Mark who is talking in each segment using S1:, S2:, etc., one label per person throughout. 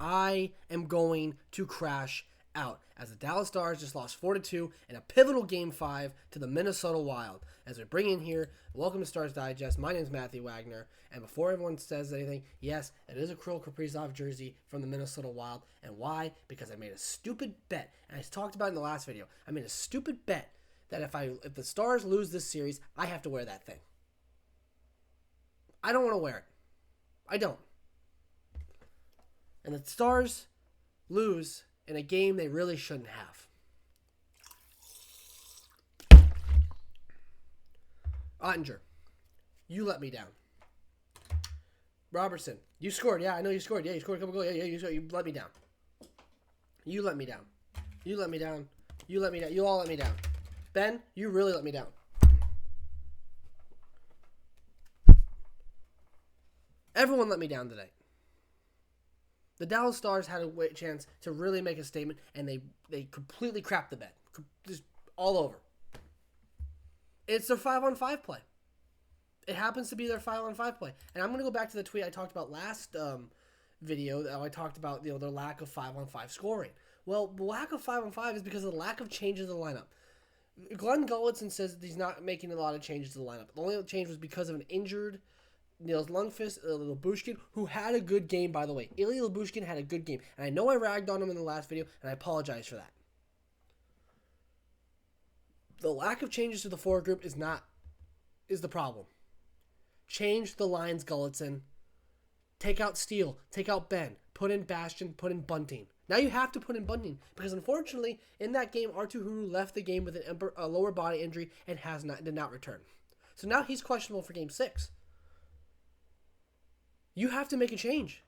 S1: I am going to crash out as the Dallas Stars just lost 4-2 in a pivotal Game 5 to the Minnesota Wild. As we bring in here, welcome to Stars Digest. My name is Matthew Wagner, and before everyone says anything, yes, it is a Kirill Kaprizov jersey from the Minnesota Wild. And why? Because I made a stupid bet, and I talked about it in the last video. I made a stupid bet that if the Stars lose this series, I have to wear that thing. I don't want to wear it. I don't. And the Stars lose in a game they really shouldn't have. Oettinger, you let me down. Robertson, you scored. Yeah, I know you scored. Yeah, you scored a couple goals. Yeah, you scored. You let me down. You let me down. You let me down. You let me down. You all let me down. Ben, you really let me down. Everyone let me down today. The Dallas Stars had a chance to really make a statement, and they completely crapped the bed. Just all over. It's their 5-on-5 play. It happens to be their 5-on-5 play. And I'm going to go back to the tweet I talked about last video. I talked about their lack of 5-on-5 scoring. Well, the lack of 5-on-5 is because of the lack of changes in the lineup. Gulutzan says that he's not making a lot of changes to the lineup. The only change was because of an injured Nill Lundqvist, Lyubushkin, who had a good game, by the way. Ilya Lyubushkin had a good game. And I know I ragged on him in the last video, and I apologize for that. The lack of changes to the forward group is the problem. Change the lines, Gulutzan. Take out Steele. Take out Ben. Put in Bastian. Put in Bunting. Now you have to put in Bunting, because unfortunately, in that game, Arturu left the game with a lower body injury and did not return. So now he's questionable for Game 6. You have to make a change.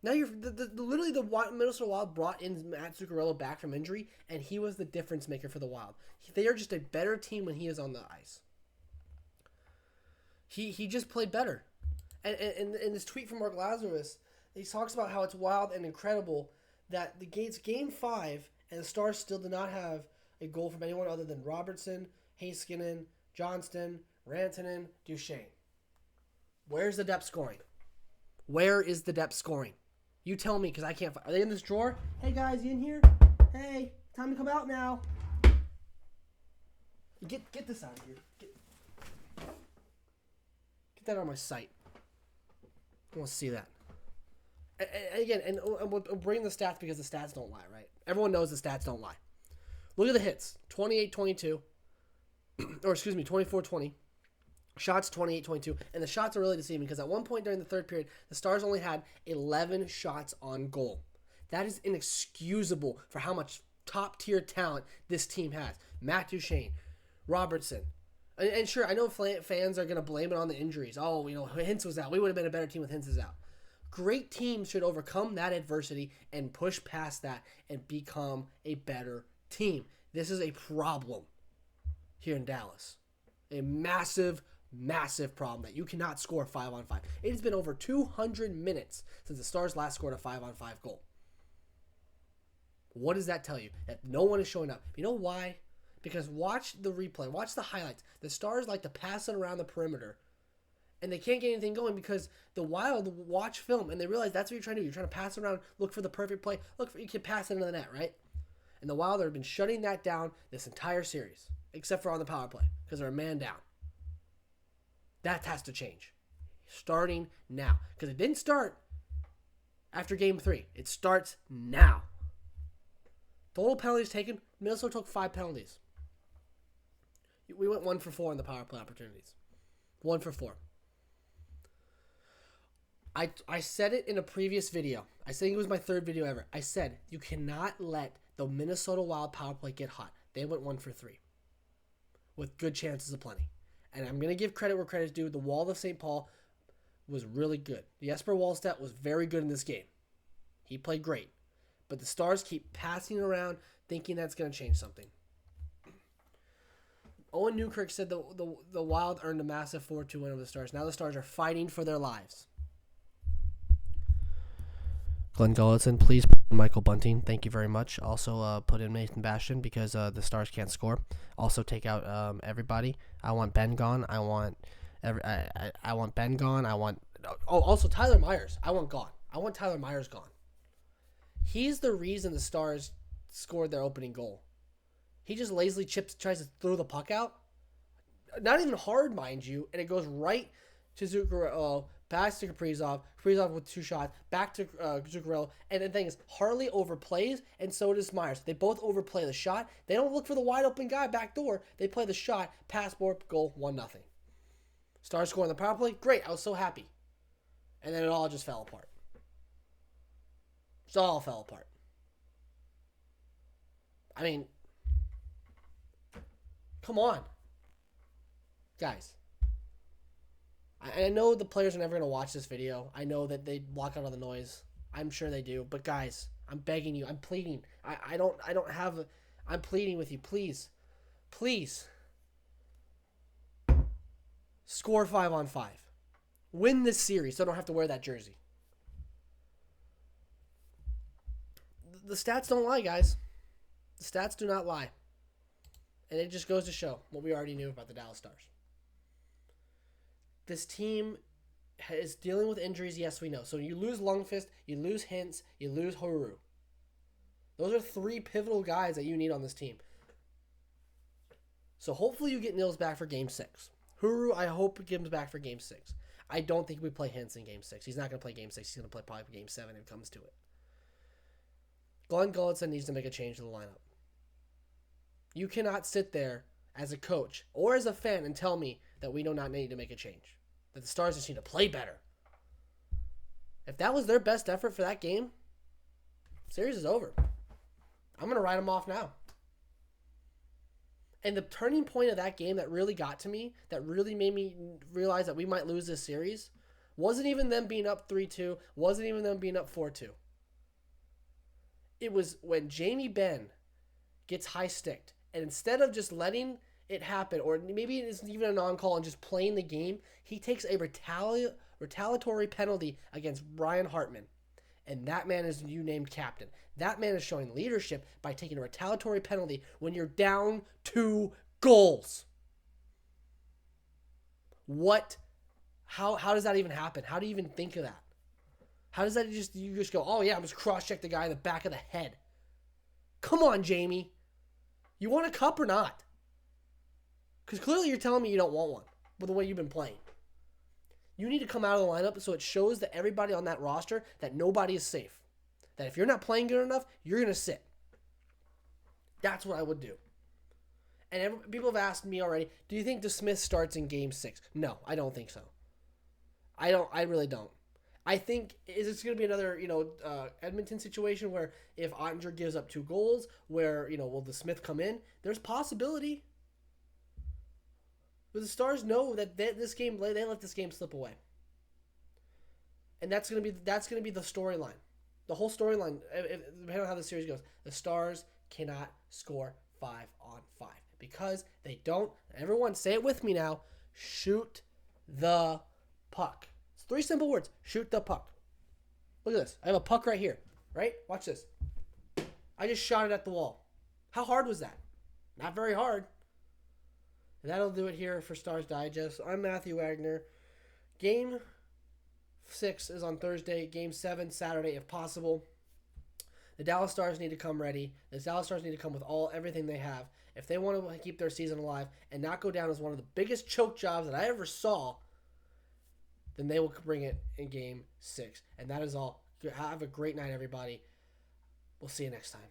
S1: Now literally the Minnesota Wild brought in Matt Zuccarello back from injury, and he was the difference maker for the Wild. They are just a better team when he is on the ice. He just played better. And in this tweet from Mark Lazarus, he talks about how it's wild and incredible that it's Game 5, and the Stars still did not have a goal from anyone other than Robertson, Heiskanen, Johnston, Rantanen, Duchesne. Where's the depth scoring? Where is the depth scoring? You tell me, because I can't find. Are they in this drawer? Hey, guys, you in here? Hey, time to come out now. Get this out of here. Get that out of my sight. I want to see that. And we'll bring the stats because the stats don't lie, right? Everyone knows the stats don't lie. Look at the hits. 28-22. Or, excuse me, 24-20. Shots 28-22, and the shots are really deceiving because at one point during the third period, the Stars only had 11 shots on goal. That is inexcusable for how much top-tier talent this team has. Matt Duchesne, Robertson, and sure, I know fans are going to blame it on the injuries. Oh, Hintz was out. We would have been a better team with Hintz out. Great teams should overcome that adversity and push past that and become a better team. This is a problem here in Dallas. A massive problem that you cannot score 5-on-5. It has been over 200 minutes since the Stars last scored a 5-on-5 goal. What does that tell you? That no one is showing up. You know why? Because watch the replay. Watch the highlights. The Stars like to pass it around the perimeter, and they can't get anything going because the Wild watch film, and they realize that's what you're trying to do. You're trying to pass it around, look for the perfect play. You can pass it into the net, right? And the Wild have been shutting that down this entire series, except for on the power play, because they're a man down. That has to change. Starting now. Because it didn't start after Game 3. It starts now. Total penalties taken. Minnesota took 5 penalties. We went 1 for 4 in the power play opportunities. 1 for 4. I said it in a previous video. I think it was my 3rd video ever. I said you cannot let the Minnesota Wild power play get hot. They went 1 for 3. With good chances of plenty. And I'm going to give credit where credit's due. The Wall of St. Paul was really good. Jesper Wallstedt was very good in this game. He played great. But the Stars keep passing around thinking that's going to change something. Owen Newkirk said the Wild earned a massive 4-2 win over the Stars. Now the Stars are fighting for their lives. Glenn Gulutzan, please put in Michael Bunting. Thank you very much. Also, put in Nathan Bastian because the Stars can't score. Also, take out everybody. I want Ben gone. I want Ben gone. Also Tyler Myers. I want gone. I want Tyler Myers gone. He's the reason the Stars scored their opening goal. He just lazily tries to throw the puck out. Not even hard, mind you, and it goes right to Zuccarello, back to Kaprizov with 2 shots, back to Zuccarello, and the thing is, Harley overplays, and so does Myers. They both overplay the shot. They don't look for the wide open guy back door. They play the shot, pass board, goal, 1-0. Stars score on the power play. Great, I was so happy. And then it all just fell apart. It all fell apart. I mean, come on. Guys. I know the players are never going to watch this video. I know that they block out all the noise. I'm sure they do. But guys, I'm begging you. I'm pleading. I'm pleading with you. Please. Please. Score 5-on-5. Win this series so I don't have to wear that jersey. The stats don't lie, guys. The stats do not lie. And it just goes to show what we already knew about the Dallas Stars. This team is dealing with injuries, yes, we know. So you lose Lundqvist, you lose Hintz, you lose Haru. Those are 3 pivotal guys that you need on this team. So hopefully you get Nils back for Game 6. Haru, I hope comes back for Game 6. I don't think we play Hintz in Game 6. He's not going to play Game 6. He's going to play probably Game 7 if it comes to it. Glenn Gulutzan needs to make a change to the lineup. You cannot sit there as a coach or as a fan and tell me that we do not need to make a change. That the Stars just need to play better. If that was their best effort for that game, series is over. I'm going to write them off now. And the turning point of that game that really got to me, that really made me realize that we might lose this series, wasn't even them being up 3-2, wasn't even them being up 4-2. It was when Jamie Benn gets high-sticked, and instead of just letting it happen, or maybe it isn't even a non-call and just playing the game, he takes a retaliatory penalty against Brian Hartman. And that man is you named captain. That man is showing leadership by taking a retaliatory penalty when you're down 2 goals. What? How does that even happen? How do you even think of that? How does that you just go, oh yeah, I'm just cross-check the guy in the back of the head. Come on, Jamie. You want a cup or not? Because clearly you're telling me you don't want one with the way you've been playing. You need to come out of the lineup so it shows that everybody on that roster that nobody is safe. That if you're not playing good enough, you're going to sit. That's what I would do. And people have asked me already, do you think DeSmith starts in Game 6? No, I don't think so. I really don't. I think it's going to be another, Edmonton situation where if Oettinger gives up 2 goals, where, will DeSmith come in? There's possibility. But the Stars know that they let this game slip away, and that's gonna be the storyline. The whole storyline, depending on how the series goes, the Stars cannot score 5-on-5 because they don't. Everyone, say it with me now: shoot the puck. It's 3 simple words: shoot the puck. Look at this. I have a puck right here. Right? Watch this. I just shot it at the wall. How hard was that? Not very hard. And that'll do it here for Stars Digest. I'm Matthew Wagner. Game 6 is on Thursday. Game 7 Saturday, if possible. The Dallas Stars need to come ready. The Dallas Stars need to come with everything they have. If they want to keep their season alive and not go down as one of the biggest choke jobs that I ever saw, then they will bring it in Game 6. And that is all. Have a great night, everybody. We'll see you next time.